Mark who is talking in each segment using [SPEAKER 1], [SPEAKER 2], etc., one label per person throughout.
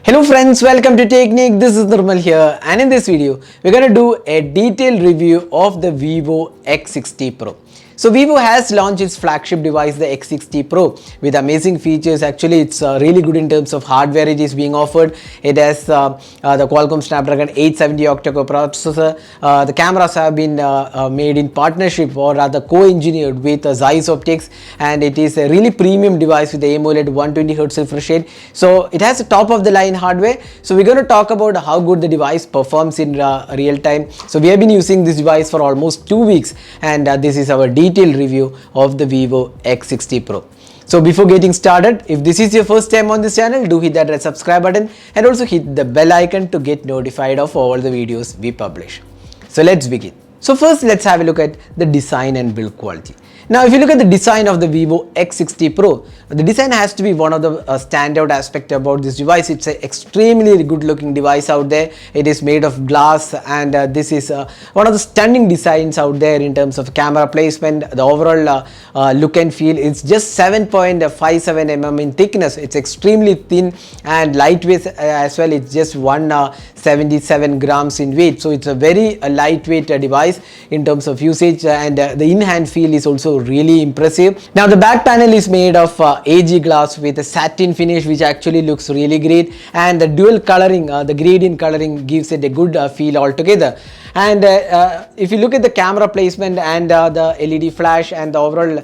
[SPEAKER 1] Hello friends, welcome to Technique. This is Nirmal here, and in this video we're going to do a detailed review of the Vivo X60 Pro. So Vivo has launched its flagship device, the X60 Pro, with amazing features. Actually, it's really good in terms of hardware it is being offered. It has the Qualcomm Snapdragon 870 octa-core processor. The cameras have been made in partnership, or rather co-engineered with Zeiss optics, and it is a really premium device with the AMOLED 120Hz refresh rate. So it has a top of the line hardware. So we're going to talk about how good the device performs in real time. So we have been using this device for almost 2 weeks, and this is our detailed review of the Vivo X60 Pro. So before getting started, if this is your first time on this channel, do hit that red subscribe button and also hit the bell icon to get notified of all the videos we publish. So let's begin. So first, let's have a look at the design and build quality. Now, if you look at the design of the Vivo X60 Pro, the design has to be one of the standout aspect about this device. It's an extremely good looking device out there. It is made of glass, and this is one of the stunning designs out there in terms of camera placement. The overall look and feel, it's just 7.57 mm in thickness. It's extremely thin and lightweight as well. It's just 177 grams in weight. So it's a very lightweight device in terms of usage, and the in-hand feel is also really impressive. Now the back panel is made of AG glass with a satin finish, which actually looks really great, and the dual coloring, the gradient coloring, gives it a good feel altogether. And if you look at the camera placement and the LED flash and the overall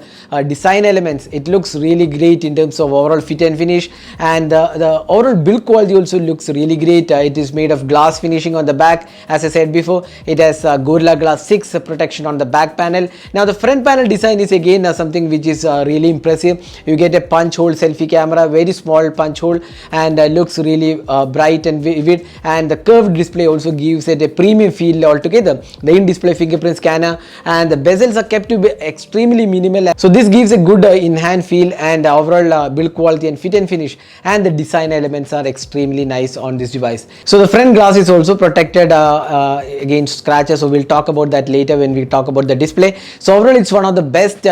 [SPEAKER 1] design elements, it looks really great in terms of overall fit and finish, and the overall build quality also looks really great. It is made of glass finishing on the back. As I said before, it has Gorilla Glass 6 protection on the back panel. Now the front panel design is again something which is really impressive. You get a punch hole selfie camera, very small punch hole, and looks really bright and vivid, and the curved display also gives it a premium feel altogether. The in-display fingerprint scanner and the bezels are kept to be extremely minimal, so this gives a good in-hand feel, and overall build quality and fit and finish and the design elements are extremely nice on this device. So the front glass is also protected against scratches, so we'll talk about that later when we talk about the display. So overall, it's one of the best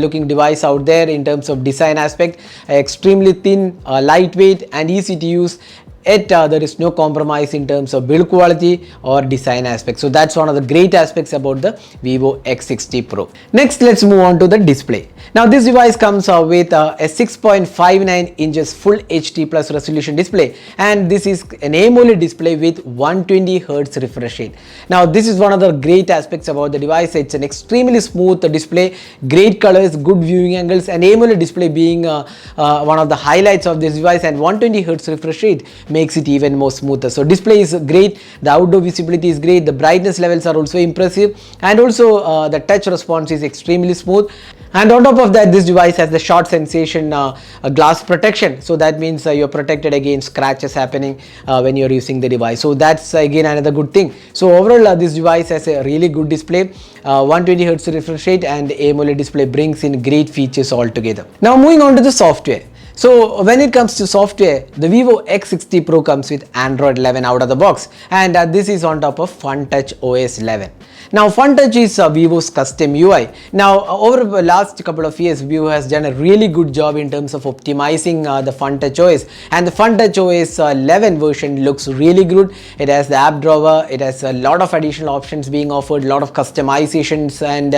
[SPEAKER 1] looking device out there in terms of design aspect. Extremely thin, lightweight and easy to use. Yet there is no compromise in terms of build quality or design aspects. So that's one of the great aspects about the Vivo X60 Pro. Next, let's move on to the display. Now this device comes with a 6.59 inches full HD plus resolution display, and this is an AMOLED display with 120 Hz refresh rate. Now this is one of the great aspects about the device. It's an extremely smooth display, great colors, good viewing angles, and AMOLED display being one of the highlights of this device, and 120 Hz refresh rate makes it even more smoother. So display is great, the outdoor visibility is great, the brightness levels are also impressive, and also the touch response is extremely smooth. And on top of that, this device has the shot sensation glass protection, so that means you're protected against scratches happening when you're using the device. So that's again another good thing. So overall, this device has a really good display, 120 Hz refresh rate, and AMOLED display brings in great features altogether. Now moving on to the software. So when it comes to software, the Vivo X60 Pro comes with Android 11 out of the box, and this is on top of FunTouch OS 11. Now FunTouch is Vivo's custom UI. Now over the last couple of years, Vivo has done a really good job in terms of optimizing the FunTouch OS, and the FunTouch OS 11 version looks really good. It has the app drawer, it has a lot of additional options being offered, a lot of customizations, and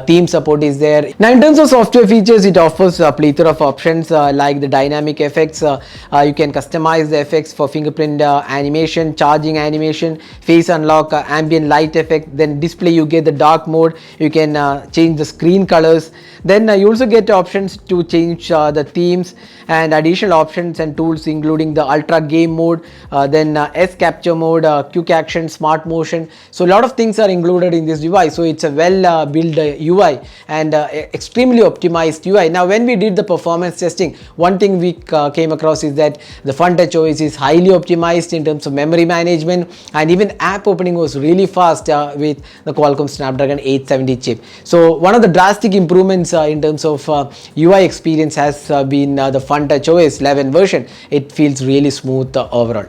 [SPEAKER 1] theme support is there. Now in terms of software features, it offers a plethora of options like the dynamic effects. You can customize the effects for fingerprint animation, charging animation, face unlock, ambient light effect. Then display, you get the dark mode, you can change the screen colors. Then you also get options to change the themes and additional options and tools, including the ultra game mode, then S capture mode, quick action, smart motion. So a lot of things are included in this device. So it's a well built UI and extremely optimized UI. Now when we did the performance testing, one thing we came across is that the FunTouch OS is highly optimized in terms of memory management, and even app opening was really fast with the Qualcomm Snapdragon 870 chip. So one of the drastic improvements in terms of UI experience has been the FunTouch OS 11 version. It feels really smooth overall.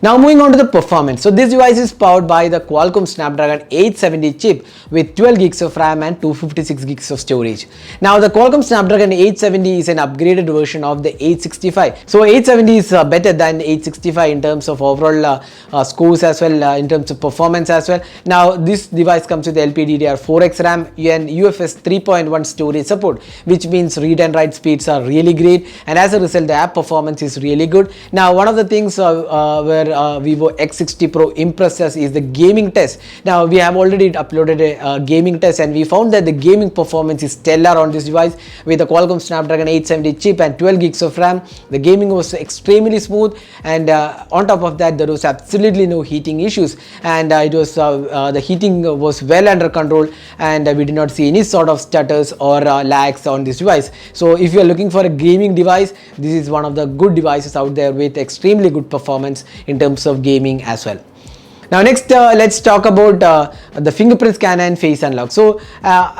[SPEAKER 1] Now moving on to the performance. So this device is powered by the Qualcomm Snapdragon 870 chip with 12 gigs of RAM and 256 gigs of storage. Now the Qualcomm Snapdragon 870 is an upgraded version of the 865. So 870 is better than 865 in terms of overall scores as well, in terms of performance as well. Now this device comes with LPDDR4X RAM and UFS 3.1 storage support, which means read and write speeds are really great, and as a result the app performance is really good. Now one of the things where Vivo X60 Pro impressed us is the gaming test. Now we have already uploaded a gaming test and we found that the gaming performance is stellar on this device with the Qualcomm Snapdragon 870 chip and 12 gigs of RAM. The gaming was extremely smooth, and on top of that there was absolutely no heating issues, and it was the heating was well under control, and we did not see any sort of stutters or lags on this device. So if you are looking for a gaming device, this is one of the good devices out there with extremely good performance in terms of gaming as well. Now next let's talk about the fingerprint scanner and face unlock. So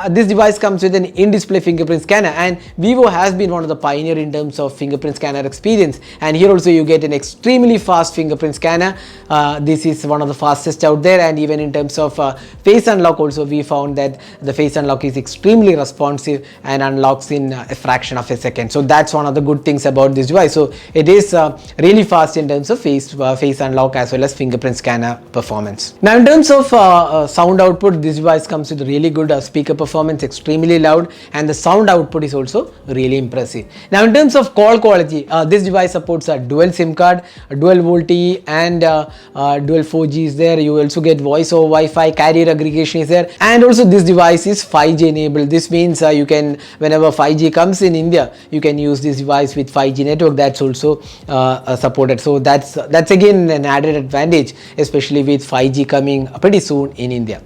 [SPEAKER 1] this device comes with an in-display fingerprint scanner, and Vivo has been one of the pioneer in terms of fingerprint scanner experience, and here also you get an extremely fast fingerprint scanner. This is one of the fastest out there, and even in terms of face unlock also we found that the face unlock is extremely responsive and unlocks in a fraction of a second. So that's one of the good things about this device. So it is really fast in terms of face unlock as well as fingerprint scanner performance. Now in terms of sound output, this device comes with really good speaker performance, extremely loud, and the sound output is also really impressive. Now in terms of call quality, this device supports a dual SIM card, a dual VoLTE, and dual 4G is there. You also get voice over Wi-Fi, carrier aggregation is there, and also this device is 5G enabled. This means you can, whenever 5G comes in India, you can use this device with 5G network. That's also supported. So that's again an added advantage, especially with 5G coming pretty soon in India.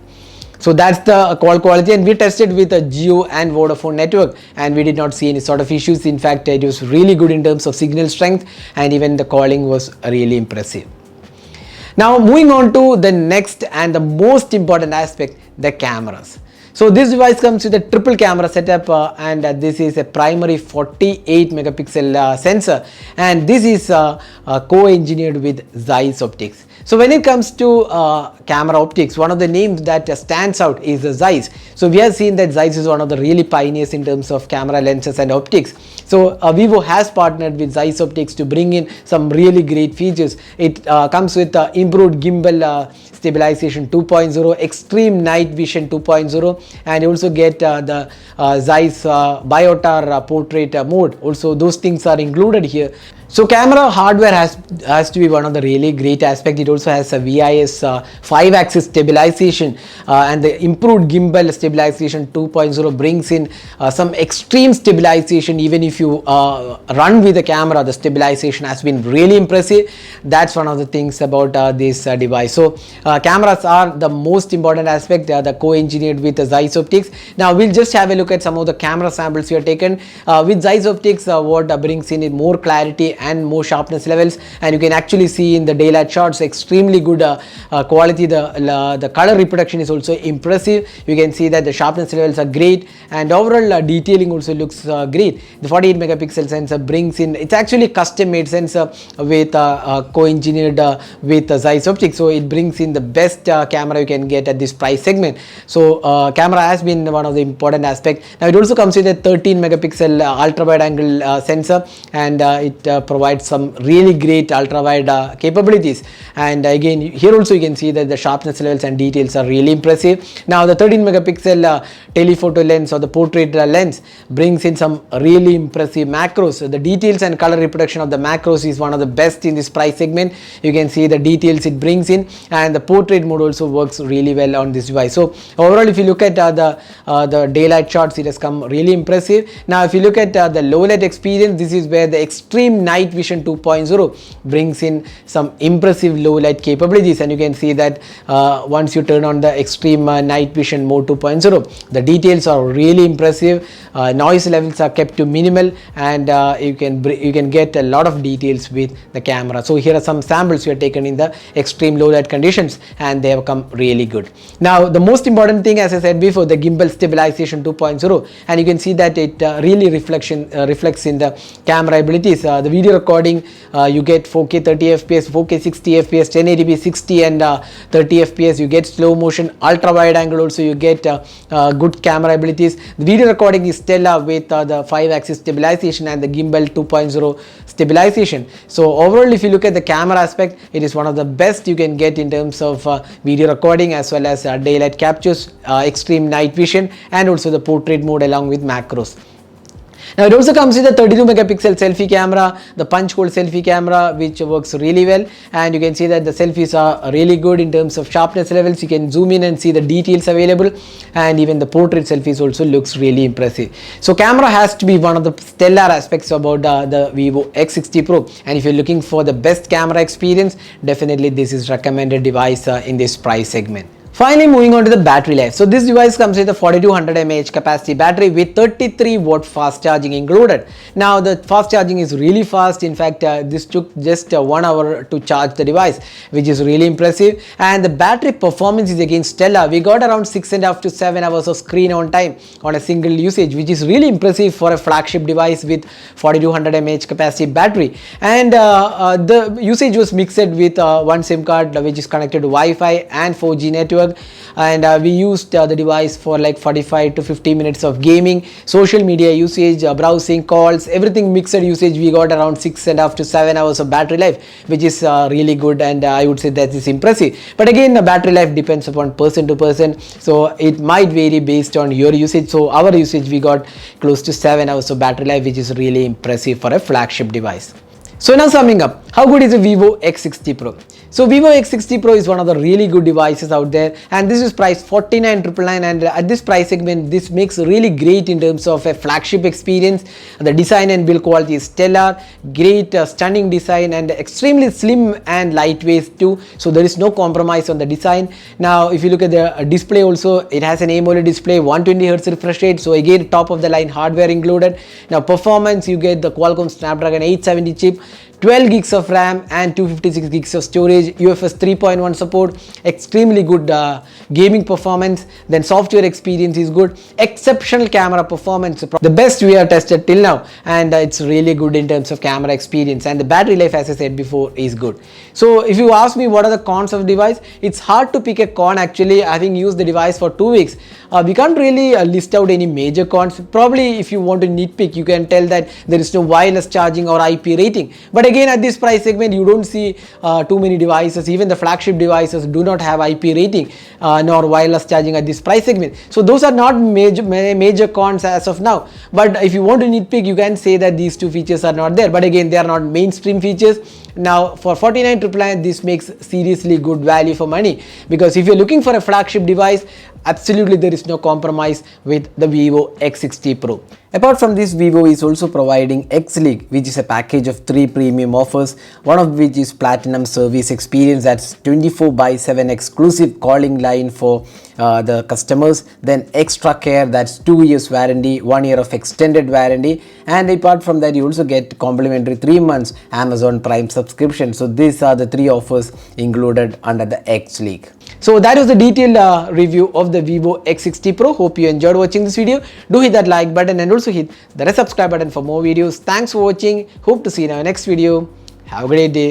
[SPEAKER 1] So that's the call quality, and we tested with a Jio and Vodafone network and we did not see any sort of issues. In fact, it was really good in terms of signal strength, and even the calling was really impressive. Now moving on to the next and the most important aspect, the cameras. So this device comes with a triple camera setup, and this is a primary 48 megapixel sensor, and this is co-engineered with Zeiss optics. So when it comes to camera optics, one of the names that stands out is the Zeiss. So we have seen that Zeiss is one of the really pioneers in terms of camera lenses and optics. So Vivo has partnered with Zeiss optics to bring in some really great features. It comes with improved gimbal stabilization 2.0, extreme night vision 2.0, and you also get the Zeiss Biotar portrait mode. Also those things are included here. So camera hardware has to be one of the really great aspects. It also has a VIS 5-axis stabilization, and the improved gimbal stabilization 2.0 brings in some extreme stabilization. Even if you run with the camera, the stabilization has been really impressive. That's one of the things about this device. So cameras are the most important aspect. They are the co-engineered with the Zeiss optics. Now we'll just have a look at some of the camera samples we have taken with Zeiss optics. What brings in more clarity and more sharpness levels, and you can actually see in the daylight shots extremely good quality. The color reproduction is also impressive. You can see that the sharpness levels are great, and overall detailing also looks great. The 48 megapixel sensor brings in, it's actually custom made sensor with co-engineered with Zeiss optics, so it brings in the best camera you can get at this price segment. So camera has been one of the important aspects. Now it also comes with a 13 megapixel ultra wide angle sensor, and it provides some really great ultra wide capabilities. And again, here also you can see that the sharpness levels and details are really impressive. Now the 13 megapixel telephoto lens or the portrait lens brings in some really impressive macros. So the details and color reproduction of the macros is one of the best in this price segment. You can see the details it brings in, and the portrait mode also works really well on this device. So overall, if you look at the daylight shots, it has come really impressive. Now if you look at the low light experience, this is where the extreme night vision 2.0 brings in some impressive low light capabilities, and you can see that once you turn on the extreme night vision mode 2.0, the details are really impressive. Noise levels are kept to minimal, and you can get a lot of details with the camera. So here are some samples we have taken in the extreme low light conditions, and they have come really good. Now the most important thing, as I said before, the gimbal stabilization 2.0, and you can see that it really reflects in the camera abilities. The video video recording, you get 4K 30 fps, 4K 60 fps, 1080p 60 and 30 fps. You get slow motion, ultra wide angle. Also you get good camera abilities. The video recording is stellar with the 5-axis stabilization and the gimbal 2.0 stabilization. So overall, if you look at the camera aspect, it is one of the best you can get in terms of video recording, as well as daylight captures, extreme night vision, and also the portrait mode along with macros. Now it also comes with a 32 megapixel selfie camera, the punch hole selfie camera, which works really well, and you can see that the selfies are really good in terms of sharpness levels. You can zoom in and see the details available, and even the portrait selfies also looks really impressive. So camera has to be one of the stellar aspects about the Vivo X60 Pro, and if you're looking for the best camera experience, definitely this is recommended device in this price segment. Finally, moving on to the battery life. So this device comes with a 4200 mAh capacity battery with 33 watt fast charging included. Now the fast charging is really fast. In fact, this took just 1 hour to charge the device, which is really impressive. And the battery performance is again stellar. We got around 6.5 to 7 hours of screen on time on a single usage, which is really impressive for a flagship device with 4200 mAh capacity battery. And the usage was mixed with one SIM card which is connected to Wi-Fi and 4G network. And we used the device for like 45 to 50 minutes of gaming, social media usage, browsing, calls, everything mixed usage. We got around 6.5 to 7 hours of battery life, which is really good, and I would say that is impressive. But again, the battery life depends upon person to person, so it might vary based on your usage. So our usage, we got close to 7 hours of battery life, which is really impressive for a flagship device. So now summing up, how good is the Vivo X60 Pro? So Vivo X60 Pro is one of the really good devices out there, and this is priced 49,999, and at this price segment, this makes really great in terms of a flagship experience. The design and build quality is stellar, great stunning design, and extremely slim and lightweight too, so there is no compromise on the design. Now if you look at the display also, it has an AMOLED display, 120Hz refresh rate, so again top of the line hardware included. Now performance, you get the Qualcomm Snapdragon 870 chip, 12 gigs of RAM and 256 gigs of storage, UFS 3.1 support, extremely good gaming performance, then software experience is good, exceptional camera performance, the best we have tested till now, and it's really good in terms of camera experience, and the battery life, as I said before, is good. So if you ask me what are the cons of the device, it's hard to pick a con actually. Having used the device for 2 weeks, we can't really list out any major cons. Probably if you want to nitpick, you can tell that there is no wireless charging or IP rating, but again at this price segment you don't see too many devices. Even the flagship devices do not have IP rating nor wireless charging at this price segment, so those are not major cons as of now. But if you want to nitpick, you can say that these two features are not there, but again they are not mainstream features. Now for 49,999, this makes seriously good value for money, because if you're looking for a flagship device, absolutely there is no compromise with the Vivo X60 Pro. Apart from this, Vivo is also providing X League, which is a package of 3 premium offers, one of which is platinum service experience, that's 24/7 exclusive calling line for the customers, then extra care, that's 2 years warranty, 1 year of extended warranty, and apart from that you also get complimentary 3 months Amazon Prime subscription. So these are the 3 offers included under the X League. So that was the detailed review of the Vivo X60 Pro. Hope you enjoyed watching this video. Do hit that like button and also hit the subscribe button for more videos. Thanks for watching. Hope to see you in our next video. Have a great day.